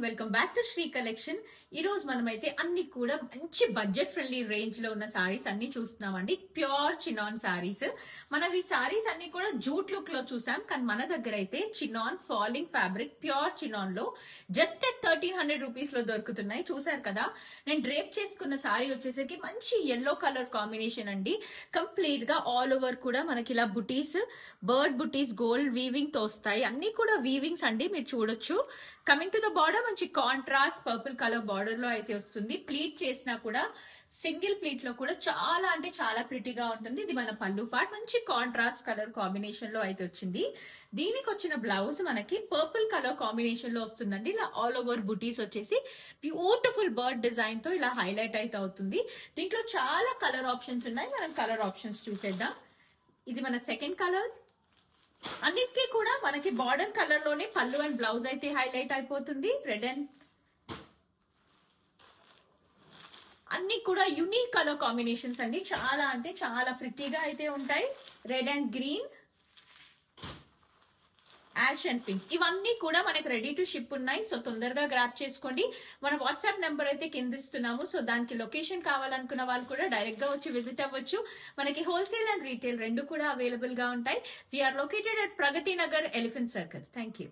Welcome back to Shri collection. ఈ రోజు మనమైతే అన్ని కూడా మంచి బడ్జెట్ ఫ్రెండ్లీ రేంజ్ లో ఉన్న సారీస్ అన్ని చూస్తున్నామండి. Pure chinon saris. మనం ఈ సారీస్ అన్ని కూడా జూట్ లుక్ లో చూసాం, కానీ మన దగ్గర అయితే chinon falling fabric pure chinon లో జస్ట్ అట్ 1300 రూపీస్ లో దొరుకుతున్నాయి. చూసారు కదా, నేను డ్రేప్ చేసుకున్న సారీ వచ్చేసరికి మంచి ఎల్లో కలర్ కాంబినేషన్ అండి. కంప్లీట్ గా ఆల్ ఓవర్ కూడా మనకి ఇలా బుటీస్, బర్డ్ బుటీస్ గోల్డ్ వీవింగ్ తో వస్తాయి. అన్ని కూడా వీవింగ్స్ అండి, మీరు చూడొచ్చు. కమింగ్ టు ద బార్డర్ మంచి కాంట్రాస్ట్ పర్పుల్ కలర్ బార్డర్ లో అయితే వస్తుంది. ప్లీట్ చేసినా కూడా సింగిల్ ప్లీట్ లో కూడా చాలా అంటే చాలా ప్రిటీగా ఉంటుంది. ఇది మన పళ్ళు పార్ట్ మంచి కాంట్రాస్ట్ కలర్ కాంబినేషన్ లో అయితే వచ్చింది. దీనికి వచ్చిన బ్లౌజ్ మనకి పర్పుల్ కలర్ కాంబినేషన్ లో వస్తుందండి. ఇలా ఆల్ ఓవర్ బుటీస్ వచ్చేసి బ్యూటిఫుల్ బర్డ్ డిజైన్ తో ఇలా హైలైట్ అయితే అవుతుంది. దీంట్లో చాలా కలర్ ఆప్షన్స్ ఉన్నాయి, మనం కలర్ ఆప్షన్స్ చూసేద్దాం. ఇది మన సెకండ్ కలర్. అన్నిటికీ కూడా మనకి బార్డర్ కలర్ లోనే పళ్ళు అండ్ బ్లౌజ్ అయితే హైలైట్ అయిపోతుంది. రెడ్ అండ్ అన్ని కూడా యూనిక్ కలర్ కాంబినేషన్స్ అండి, చాలా అంటే చాలా ప్రిటీగా అయితే ఉంటాయి. Red and green, ash and pink, ఇవన్నీ కూడా మనకి రెడీ టు షిప్ ఉన్నాయి. సో తొందరగా గ్రాప్ చేసుకోండి. మన వాట్సాప్ నెంబర్ అయితే కింద ఇస్తున్నాము. సో దానికి లొకేషన్ కావాలనుకున్న వాళ్ళు కూడా డైరెక్ట్ గా వచ్చి విజిట్ అవ్వచ్చు. మనకి హోల్సేల్ అండ్ రీటైల్ రెండు కూడా అవైలబుల్ గా ఉంటాయి. We are located at Pragati Nagar, elephant circle. Thank you.